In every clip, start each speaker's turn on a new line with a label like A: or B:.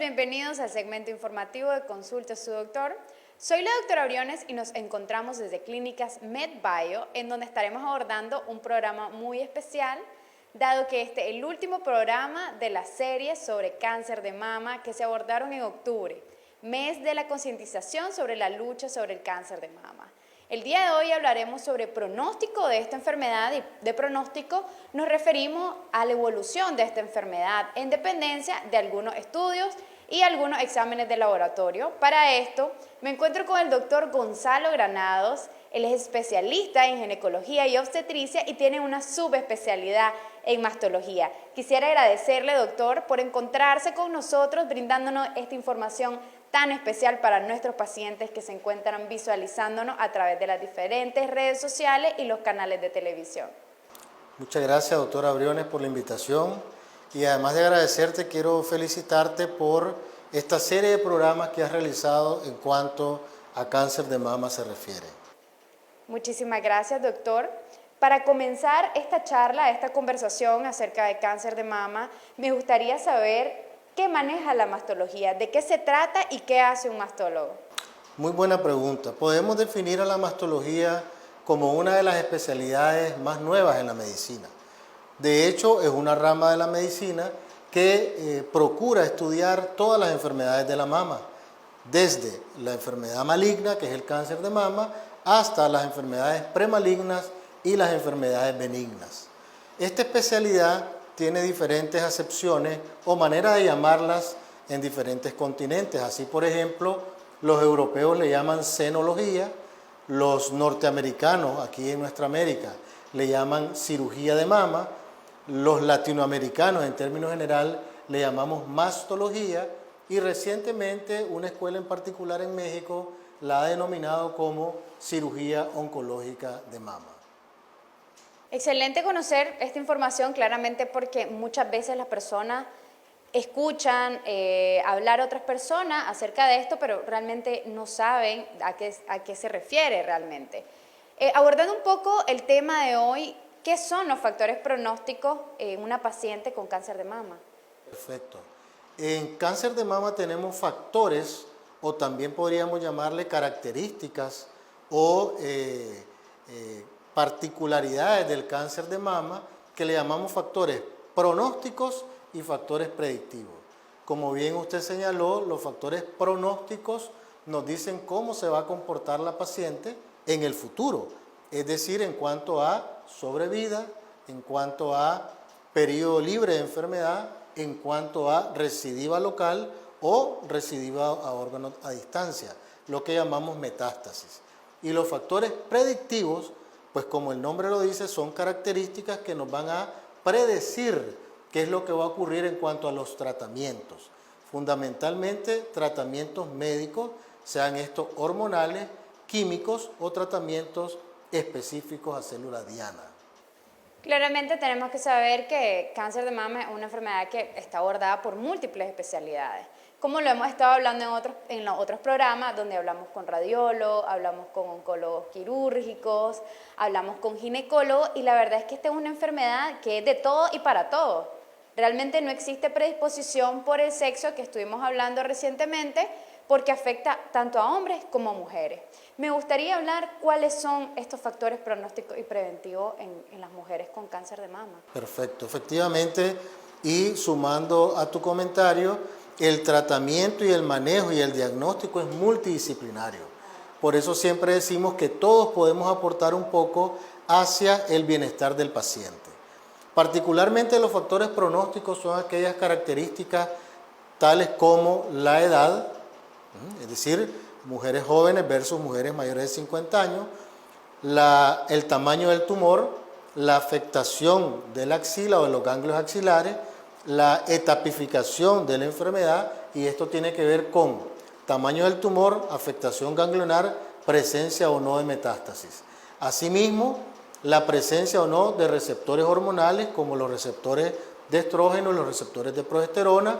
A: bienvenidos al segmento informativo de Consulta a su doctor. Soy la doctora Briones y nos encontramos desde Clínicas MedBio, en donde estaremos abordando un programa muy especial, dado que este es el último programa de la serie sobre cáncer de mama que se abordaron en octubre, mes de la concientización sobre la lucha sobre el cáncer de mama. El día de hoy hablaremos sobre pronóstico de esta enfermedad y de pronóstico nos referimos a la evolución de esta enfermedad en dependencia de algunos estudios y algunos exámenes de laboratorio. Para esto me encuentro con el doctor Gonzalo Granados. Él es especialista en ginecología y obstetricia y tiene una subespecialidad en mastología. Quisiera agradecerle, doctor, por encontrarse con nosotros brindándonos esta información tan especial para nuestros pacientes que se encuentran visualizándonos a través de las diferentes redes sociales y los canales de televisión.
B: Muchas gracias, doctora Briones, por la invitación. Y además de agradecerte, quiero felicitarte por esta serie de programas que has realizado en cuanto a cáncer de mama se refiere.
A: Muchísimas gracias, doctor. Para comenzar esta charla, esta conversación acerca de cáncer de mama, me gustaría saber ¿qué maneja la mastología? ¿De qué se trata y qué hace un mastólogo?
B: Muy buena pregunta. Podemos definir a la mastología como una de las especialidades más nuevas en la medicina. De hecho, es una rama de la medicina que procura estudiar todas las enfermedades de la mama, desde la enfermedad maligna, que es el cáncer de mama, hasta las enfermedades premalignas y las enfermedades benignas. Esta especialidad tiene diferentes acepciones o maneras de llamarlas en diferentes continentes. Así, por ejemplo, los europeos le llaman senología, los norteamericanos, aquí en nuestra América, le llaman cirugía de mama, los latinoamericanos, en términos general, le llamamos mastología y recientemente una escuela en particular en México la ha denominado como cirugía oncológica de mama.
A: Excelente conocer esta información claramente porque muchas veces las personas escuchan hablar a otras personas acerca de esto, pero realmente no saben a qué se refiere realmente. Abordando un poco el tema de hoy, ¿qué son los factores pronósticos en una paciente con cáncer de mama?
B: Perfecto. En cáncer de mama tenemos factores, o también podríamos llamarle características o particularidades del cáncer de mama que le llamamos factores pronósticos y factores predictivos. Como bien usted señaló, los factores pronósticos nos dicen cómo se va a comportar la paciente en el futuro, es decir, en cuanto a sobrevida, en cuanto a periodo libre de enfermedad, en cuanto a recidiva local o recidiva a órganos a distancia, lo que llamamos metástasis. Y los factores predictivos, pues como el nombre lo dice, son características que nos van a predecir qué es lo que va a ocurrir en cuanto a los tratamientos. Fundamentalmente tratamientos médicos, sean estos hormonales, químicos o tratamientos específicos a célula diana.
A: Claramente tenemos que saber que cáncer de mama es una enfermedad que está abordada por múltiples especialidades. Como lo hemos estado hablando en los otros programas, donde hablamos con radiólogos, hablamos con oncólogos quirúrgicos, hablamos con ginecólogos, y la verdad es que esta es una enfermedad que es de todo y para todo. Realmente no existe predisposición por el sexo, que estuvimos hablando recientemente, porque afecta tanto a hombres como a mujeres. Me gustaría hablar cuáles son estos factores pronósticos y preventivos en las mujeres con cáncer de mama.
B: Perfecto, efectivamente, y sumando a tu comentario, el tratamiento y el manejo y el diagnóstico es multidisciplinario. Por eso siempre decimos que todos podemos aportar un poco hacia el bienestar del paciente. Particularmente los factores pronósticos son aquellas características tales como la edad, es decir, mujeres jóvenes versus mujeres mayores de 50 años, el tamaño del tumor, la afectación de la axila o de los ganglios axilares, la etapificación de la enfermedad, y esto tiene que ver con tamaño del tumor, afectación ganglionar, presencia o no de metástasis. Asimismo, la presencia o no de receptores hormonales como los receptores de estrógeno, los receptores de progesterona,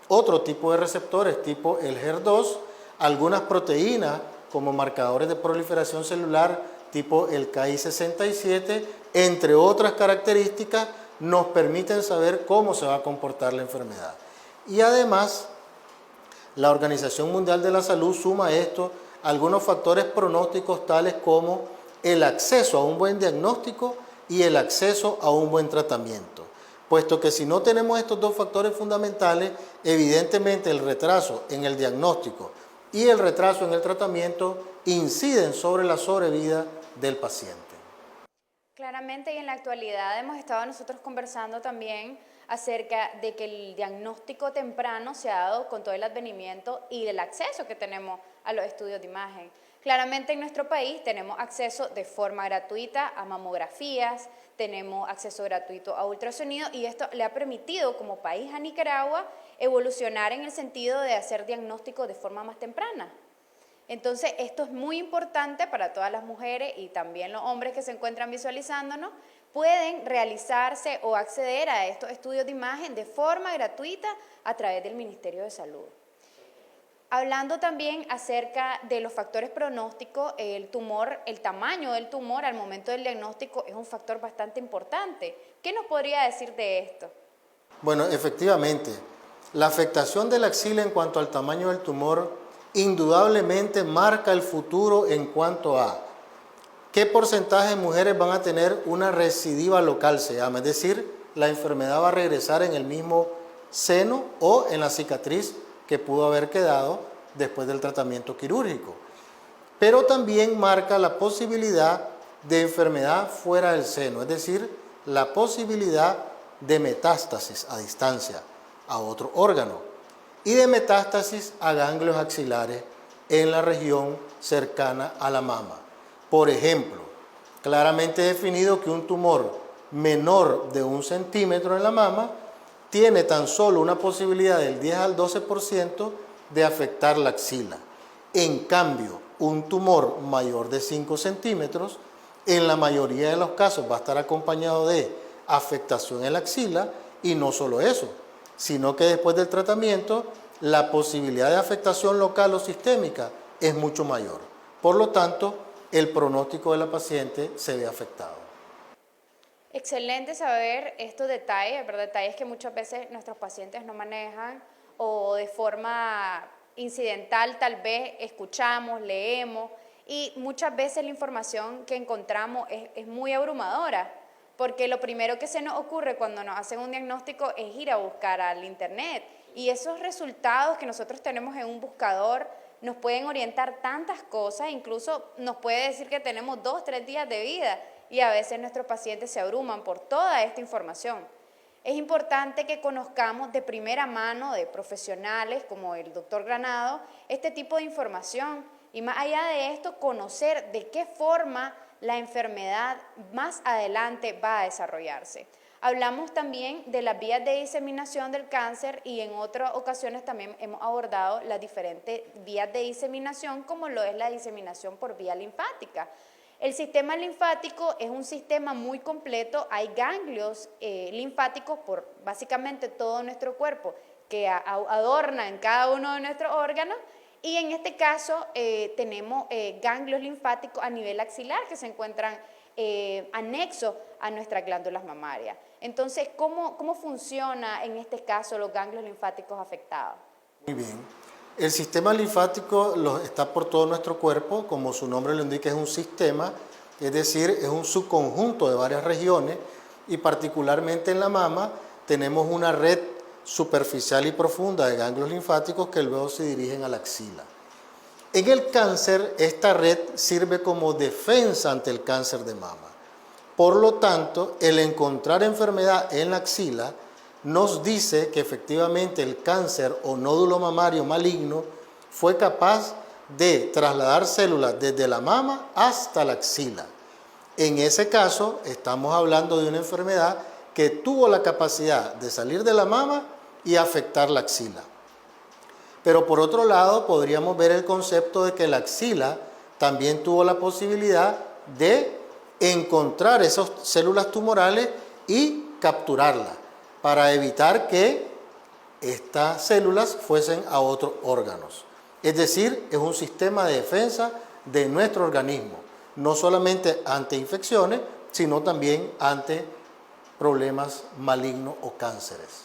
B: otro tipo de receptores tipo el HER2, algunas proteínas como marcadores de proliferación celular tipo el Ki67, entre otras características, nos permiten saber cómo se va a comportar la enfermedad. Y además, La Organización Mundial de la Salud suma a esto algunos factores pronósticos tales como el acceso a un buen diagnóstico y el acceso a un buen tratamiento, puesto que si no tenemos estos dos factores fundamentales, evidentemente el retraso en el diagnóstico y el retraso en el tratamiento inciden sobre la sobrevida del paciente.
A: Claramente, y en la actualidad hemos estado nosotros conversando también acerca de que el diagnóstico temprano se ha dado con todo el advenimiento y el acceso que tenemos a los estudios de imagen. Claramente en nuestro país tenemos acceso de forma gratuita a mamografías, tenemos acceso gratuito a ultrasonido y esto le ha permitido como país a Nicaragua evolucionar en el sentido de hacer diagnóstico de forma más temprana. Entonces, esto es muy importante para todas las mujeres y también los hombres que se encuentran visualizándonos, pueden realizarse o acceder a estos estudios de imagen de forma gratuita a través del Ministerio de Salud. Hablando también acerca de los factores pronósticos, el tamaño del tumor al momento del diagnóstico es un factor bastante importante. ¿Qué nos podría decir de esto?
B: Bueno, efectivamente, la afectación de la axila en cuanto al tamaño del tumor indudablemente marca el futuro en cuanto a qué porcentaje de mujeres van a tener una recidiva local, se llama, es decir, la enfermedad va a regresar en el mismo seno o en la cicatriz que pudo haber quedado después del tratamiento quirúrgico. Pero también marca la posibilidad de enfermedad fuera del seno, es decir, la posibilidad de metástasis a distancia a otro órgano y de metástasis a ganglios axilares en la región cercana a la mama. Por ejemplo, claramente definido que un tumor menor de 1 centímetro en la mama tiene tan solo una posibilidad del 10 al 12% de afectar la axila. En cambio, un tumor mayor de 5 centímetros, en la mayoría de los casos va a estar acompañado de afectación en la axila y no solo eso, sino que después del tratamiento la posibilidad de afectación local o sistémica es mucho mayor. Por lo tanto, el pronóstico de la paciente se ve afectado.
A: Excelente saber estos detalles, pero detalles que muchas veces nuestros pacientes no manejan o de forma incidental tal vez escuchamos, leemos y muchas veces la información que encontramos es muy abrumadora, porque lo primero que se nos ocurre cuando nos hacen un diagnóstico es ir a buscar al internet y esos resultados que nosotros tenemos en un buscador nos pueden orientar tantas cosas, incluso nos puede decir que tenemos 2, 3 días de vida y a veces nuestros pacientes se abruman por toda esta información. Es importante que conozcamos de primera mano de profesionales como el doctor Granado este tipo de información y más allá de esto conocer de qué forma la enfermedad más adelante va a desarrollarse. Hablamos también de las vías de diseminación del cáncer y en otras ocasiones también hemos abordado las diferentes vías de diseminación como lo es la diseminación por vía linfática. El sistema linfático es un sistema muy completo, hay ganglios linfáticos por básicamente todo nuestro cuerpo que adornan cada uno de nuestros órganos y en este caso tenemos ganglios linfáticos a nivel axilar que se encuentran anexos a nuestras glándulas mamarias. Entonces, ¿cómo funciona en este caso los ganglios linfáticos afectados?
B: Muy bien. El sistema linfático está por todo nuestro cuerpo, como su nombre lo indica, es un sistema, es decir, es un subconjunto de varias regiones y particularmente en la mama tenemos una red superficial y profunda de ganglios linfáticos que luego se dirigen a la axila. En el cáncer, esta red sirve como defensa ante el cáncer de mama. Por lo tanto, el encontrar enfermedad en la axila nos dice que efectivamente el cáncer o nódulo mamario maligno fue capaz de trasladar células desde la mama hasta la axila. En ese caso, estamos hablando de una enfermedad que tuvo la capacidad de salir de la mama y afectar la axila. Pero por otro lado, podríamos ver el concepto de que la axila también tuvo la posibilidad de encontrar esas células tumorales y capturarlas para evitar que estas células fuesen a otros órganos. Es decir, es un sistema de defensa de nuestro organismo, no solamente ante infecciones, sino también ante problemas malignos o cánceres.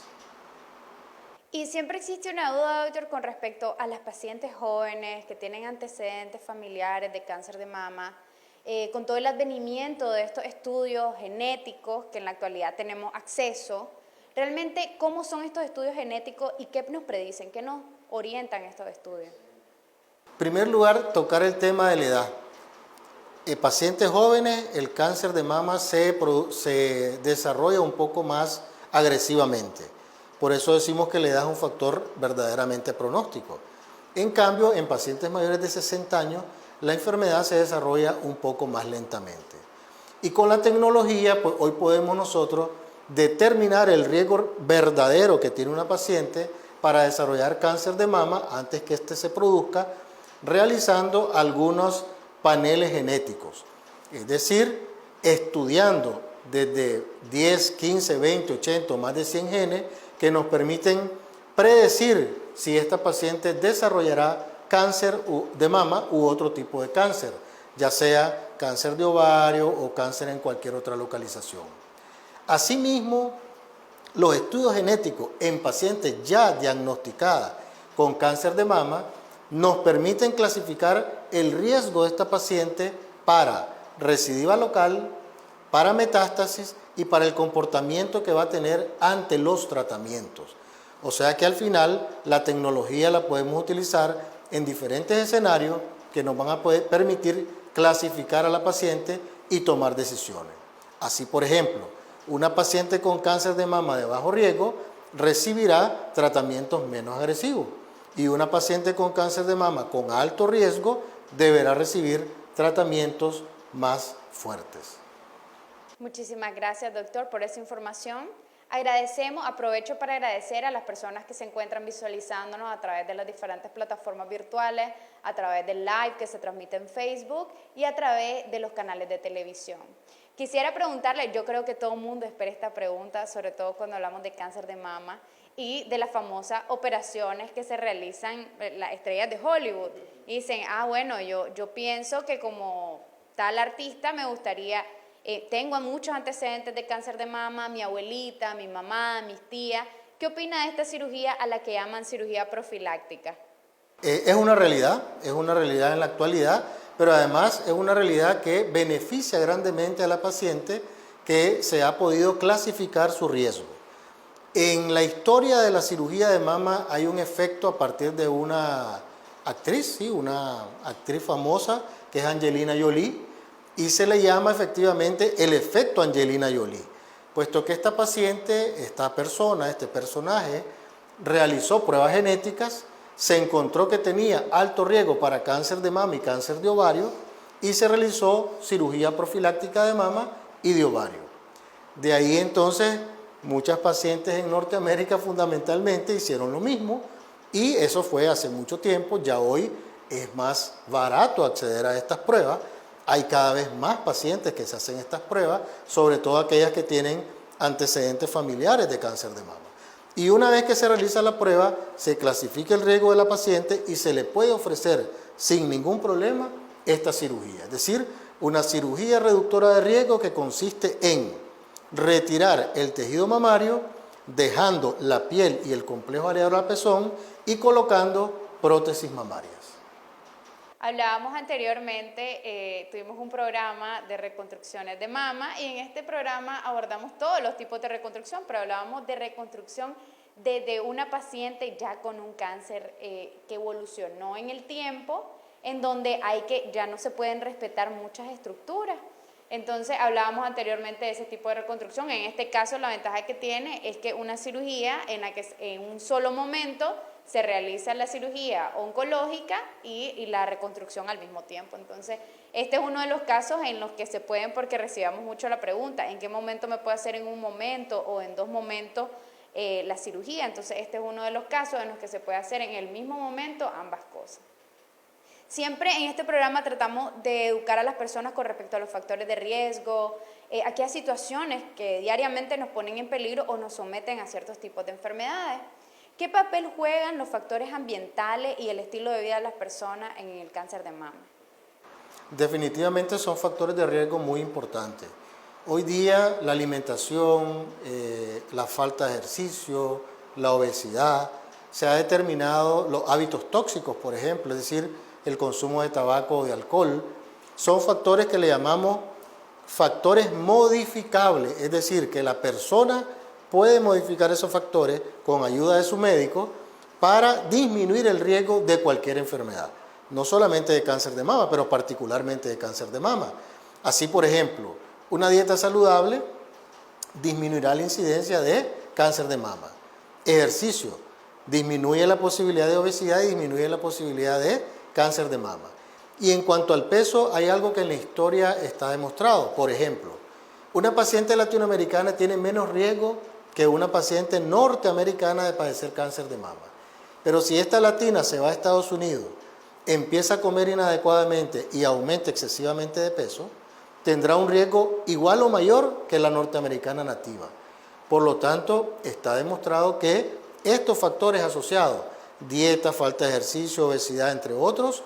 A: Y siempre existe una duda, doctor, con respecto a las pacientes jóvenes que tienen antecedentes familiares de cáncer de mama, con todo el advenimiento de estos estudios genéticos que en la actualidad tenemos acceso. Realmente, ¿cómo son estos estudios genéticos y qué nos predicen, qué nos orientan estos estudios?
B: En primer lugar, tocar el tema de la edad. En pacientes jóvenes, el cáncer de mama se desarrolla un poco más agresivamente. Por eso decimos que la edad es un factor verdaderamente pronóstico. En cambio, en pacientes mayores de 60 años, la enfermedad se desarrolla un poco más lentamente. Y con la tecnología, pues, hoy podemos nosotros determinar el riesgo verdadero que tiene una paciente para desarrollar cáncer de mama antes que éste se produzca, realizando algunos paneles genéticos. Es decir, estudiando desde 10, 15, 20, 80 o más de 100 genes que nos permiten predecir si esta paciente desarrollará cáncer de mama u otro tipo de cáncer, ya sea cáncer de ovario o cáncer en cualquier otra localización. Asimismo, los estudios genéticos en pacientes ya diagnosticadas con cáncer de mama nos permiten clasificar el riesgo de esta paciente para recidiva local, para metástasis y para el comportamiento que va a tener ante los tratamientos. O sea que al final la tecnología la podemos utilizar en diferentes escenarios que nos van a poder permitir clasificar a la paciente y tomar decisiones. Así, por ejemplo, una paciente con cáncer de mama de bajo riesgo recibirá tratamientos menos agresivos y una paciente con cáncer de mama con alto riesgo deberá recibir tratamientos más fuertes.
A: Muchísimas gracias, doctor, por esa información. Aprovecho para agradecer a las personas que se encuentran visualizándonos a través de las diferentes plataformas virtuales, a través del live que se transmite en Facebook y a través de los canales de televisión. Quisiera preguntarle, yo creo que todo el mundo espera esta pregunta, sobre todo cuando hablamos de cáncer de mama y de las famosas operaciones que se realizan las estrellas de Hollywood. Y dicen, bueno, yo pienso que como tal artista me gustaría... tengo muchos antecedentes de cáncer de mama, mi abuelita, mi mamá, mis tías. ¿Qué opina de esta cirugía a la que llaman cirugía profiláctica?
B: Es una realidad en la actualidad, pero además es una realidad que beneficia grandemente a la paciente que se ha podido clasificar su riesgo. En la historia de la cirugía de mama hay un efecto a partir de una actriz, ¿sí? Una actriz famosa que es Angelina Jolie, y se le llama efectivamente el efecto Angelina Jolie, puesto que esta paciente, este personaje, realizó pruebas genéticas, se encontró que tenía alto riesgo para cáncer de mama y cáncer de ovario y se realizó cirugía profiláctica de mama y de ovario. De ahí entonces muchas pacientes en Norteamérica fundamentalmente hicieron lo mismo y eso fue hace mucho tiempo. Ya hoy es más barato acceder a estas pruebas. Hay cada vez más pacientes que se hacen estas pruebas, sobre todo aquellas que tienen antecedentes familiares de cáncer de mama. Y una vez que se realiza la prueba, se clasifica el riesgo de la paciente y se le puede ofrecer sin ningún problema esta cirugía. Es decir, una cirugía reductora de riesgo que consiste en retirar el tejido mamario, dejando la piel y el complejo areolar al pezón y colocando prótesis mamarias.
A: Hablábamos anteriormente, tuvimos un programa de reconstrucciones de mama y en este programa abordamos todos los tipos de reconstrucción, pero hablábamos de reconstrucción desde una paciente ya con un cáncer que evolucionó en el tiempo, en donde ya no se pueden respetar muchas estructuras. Entonces hablábamos anteriormente de ese tipo de reconstrucción. En este caso la ventaja que tiene es que una cirugía en la que en un solo momento se realiza la cirugía oncológica y la reconstrucción al mismo tiempo. Entonces, este es uno de los casos en los que se pueden, porque recibamos mucho la pregunta, ¿en qué momento me puedo hacer en un momento o en dos momentos la cirugía? Entonces, este es uno de los casos en los que se puede hacer en el mismo momento ambas cosas. Siempre en este programa tratamos de educar a las personas con respecto a los factores de riesgo, aquellas situaciones que diariamente nos ponen en peligro o nos someten a ciertos tipos de enfermedades. ¿Qué papel juegan los factores ambientales y el estilo de vida de las personas en el cáncer de mama?
B: Definitivamente son factores de riesgo muy importantes. Hoy día la alimentación, la falta de ejercicio, la obesidad se ha determinado los hábitos tóxicos, por ejemplo, es decir, el consumo de tabaco o de alcohol, son factores que le llamamos factores modificables, es decir, que la persona puede modificar esos factores con ayuda de su médico para disminuir el riesgo de cualquier enfermedad, no solamente de cáncer de mama, pero particularmente de cáncer de mama. Así, por ejemplo, una dieta saludable disminuirá la incidencia de cáncer de mama. Ejercicio disminuye la posibilidad de obesidad y disminuye la posibilidad de cáncer de mama. Y en cuanto al peso, hay algo que en la historia está demostrado. Por ejemplo, una paciente latinoamericana tiene menos riesgo que una paciente norteamericana de padecer cáncer de mama. Pero si esta latina se va a Estados Unidos, empieza a comer inadecuadamente y aumenta excesivamente de peso, tendrá un riesgo igual o mayor que la norteamericana nativa. Por lo tanto, está demostrado que estos factores asociados, dieta, falta de ejercicio, obesidad, entre otros,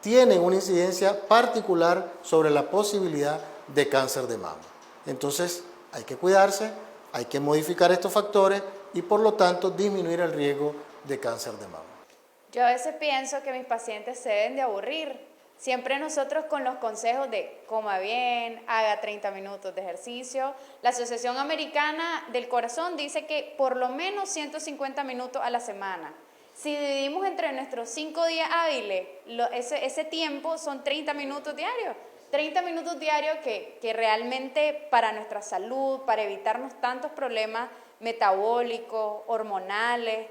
B: tienen una incidencia particular sobre la posibilidad de cáncer de mama. Entonces, hay que cuidarse, hay que modificar estos factores y por lo tanto disminuir el riesgo de cáncer de mama.
A: Yo a veces pienso que mis pacientes se deben de aburrir. Siempre nosotros con los consejos de coma bien, haga 30 minutos de ejercicio. La Asociación Americana del Corazón dice que por lo menos 150 minutos a la semana. Si dividimos entre nuestros 5 días hábiles, ese tiempo son 30 minutos diarios. 30 minutos diarios que realmente para nuestra salud, para evitarnos tantos problemas metabólicos, hormonales,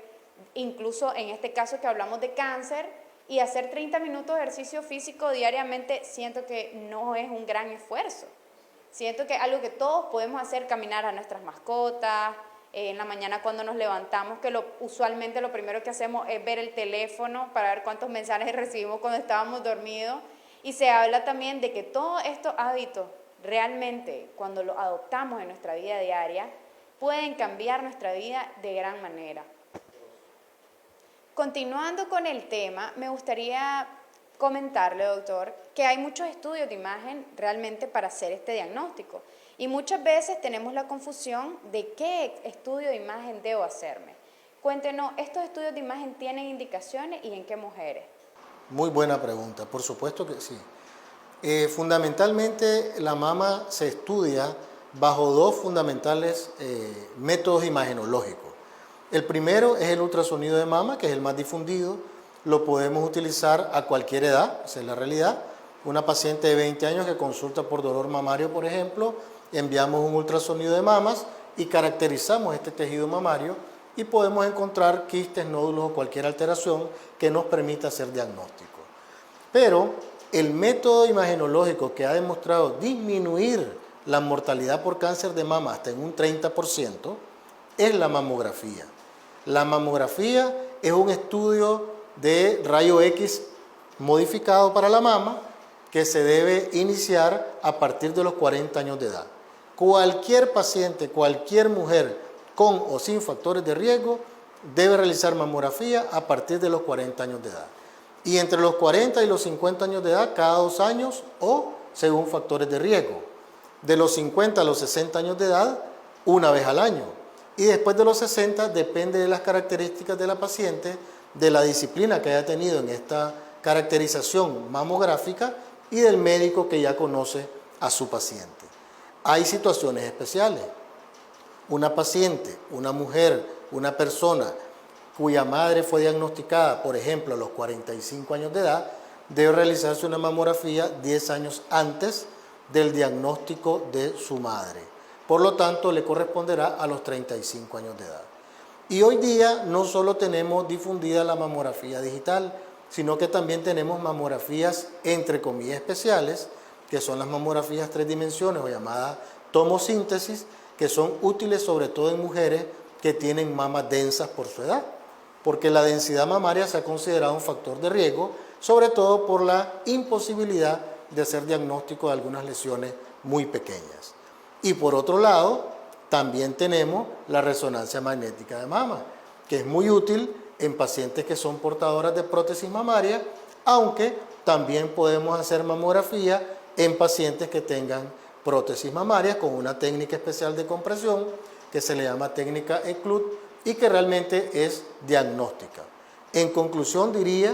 A: incluso en este caso que hablamos de cáncer, y hacer 30 minutos de ejercicio físico diariamente, siento que no es un gran esfuerzo. Siento que es algo que todos podemos hacer, caminar a nuestras mascotas, en la mañana cuando nos levantamos, que usualmente lo primero que hacemos es ver el teléfono para ver cuántos mensajes recibimos cuando estábamos dormidos. Y se habla también de que todos estos hábitos, realmente, cuando los adoptamos en nuestra vida diaria, pueden cambiar nuestra vida de gran manera. Continuando con el tema, me gustaría comentarle, doctor, que hay muchos estudios de imagen realmente para hacer este diagnóstico. Y muchas veces tenemos la confusión de qué estudio de imagen debo hacerme. Cuéntenos, ¿estos estudios de imagen tienen indicaciones y en qué mujeres?
B: Muy buena pregunta, por supuesto que sí. Fundamentalmente la mama se estudia bajo dos fundamentales métodos imagenológicos. El primero es el ultrasonido de mama, que es el más difundido. Lo podemos utilizar a cualquier edad, esa es la realidad. Una paciente de 20 años que consulta por dolor mamario, por ejemplo, enviamos un ultrasonido de mamas y caracterizamos este tejido mamario y podemos encontrar quistes, nódulos o cualquier alteración que nos permita hacer diagnóstico. Pero el método imagenológico que ha demostrado disminuir la mortalidad por cáncer de mama hasta en un 30% es la mamografía. La mamografía es un estudio de rayo X modificado para la mama que se debe iniciar a partir de los 40 años de edad. Cualquier paciente, cualquier mujer con o sin factores de riesgo debe realizar mamografía a partir de los 40 años de edad. Y entre los 40 y los 50 años de edad, cada 2 años o según factores de riesgo. De los 50 a los 60 años de edad, una vez al año. Y después de los 60, depende de las características de la paciente, de la disciplina que haya tenido en esta caracterización mamográfica y del médico que ya conoce a su paciente. Hay situaciones especiales. Una paciente, una mujer, una persona cuya madre fue diagnosticada, por ejemplo, a los 45 años de edad, debe realizarse una mamografía 10 años antes del diagnóstico de su madre. Por lo tanto, le corresponderá a los 35 años de edad. Y hoy día no solo tenemos difundida la mamografía digital, sino que también tenemos mamografías entre comillas especiales, que son las mamografías 3 dimensiones o llamadas tomosíntesis, que son útiles sobre todo en mujeres que tienen mamas densas por su edad, porque la densidad mamaria se ha considerado un factor de riesgo, sobre todo por la imposibilidad de hacer diagnóstico de algunas lesiones muy pequeñas. Y por otro lado, también tenemos la resonancia magnética de mama, que es muy útil en pacientes que son portadoras de prótesis mamaria, aunque también podemos hacer mamografía en pacientes que tengan prótesis mamarias con una técnica especial de compresión que se le llama técnica ECLUT y que realmente es diagnóstica. En conclusión diría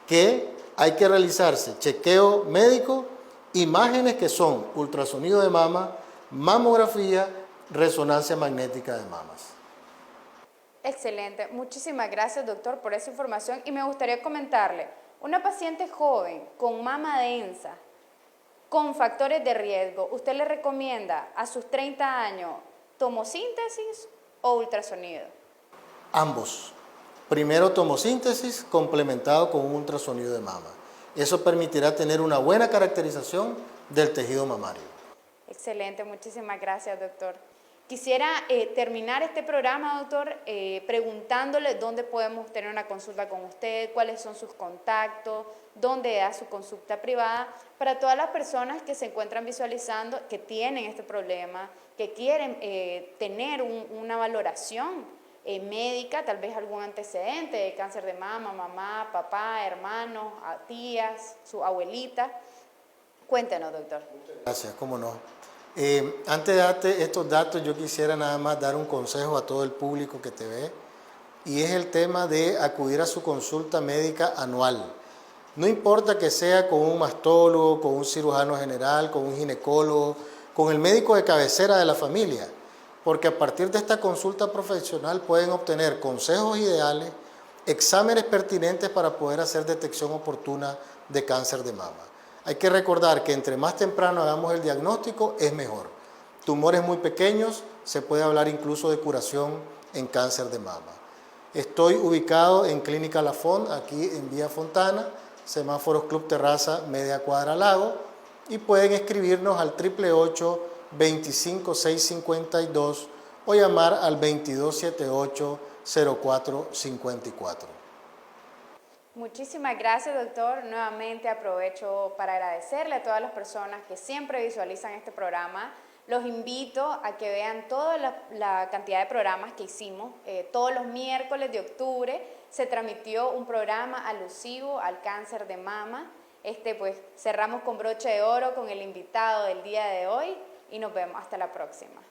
B: que hay que realizarse chequeo médico, imágenes que son ultrasonido de mama, mamografía, resonancia magnética de mamas.
A: Excelente. Muchísimas gracias, doctor, por esa información. Y me gustaría comentarle, una paciente joven con mama densa, con factores de riesgo, ¿usted le recomienda a sus 30 años tomosíntesis o ultrasonido?
B: Ambos. Primero tomosíntesis complementado con un ultrasonido de mama. Eso permitirá tener una buena caracterización del tejido mamario.
A: Excelente, muchísimas gracias, doctor. Quisiera terminar este programa, doctor, preguntándole dónde podemos tener una consulta con usted, cuáles son sus contactos, dónde da su consulta privada, para todas las personas que se encuentran visualizando, que tienen este problema, que quieren tener una valoración médica, tal vez algún antecedente de cáncer de mama, mamá, papá, hermanos, tías, su abuelita. Cuéntenos, doctor.
B: Gracias, cómo no. Antes de darte estos datos, yo quisiera nada más dar un consejo a todo el público que te ve, y es el tema de acudir a su consulta médica anual. No importa que sea con un mastólogo, con un cirujano general, con un ginecólogo, con el médico de cabecera de la familia, porque a partir de esta consulta profesional pueden obtener consejos ideales, exámenes pertinentes para poder hacer detección oportuna de cáncer de mama. Hay que recordar que entre más temprano hagamos el diagnóstico es mejor. Tumores muy pequeños, se puede hablar incluso de curación en cáncer de mama. Estoy ubicado en Clínica La Font, aquí en Vía Fontana, semáforos Club Terraza, media cuadra Lago, y pueden escribirnos al 888-25652 o llamar al 2278-0454.
A: Muchísimas gracias, doctor. Nuevamente aprovecho para agradecerle a todas las personas que siempre visualizan este programa. Los invito a que vean toda la cantidad de programas que hicimos. Todos los miércoles de octubre se transmitió un programa alusivo al cáncer de mama. Pues cerramos con broche de oro con el invitado del día de hoy y nos vemos hasta la próxima.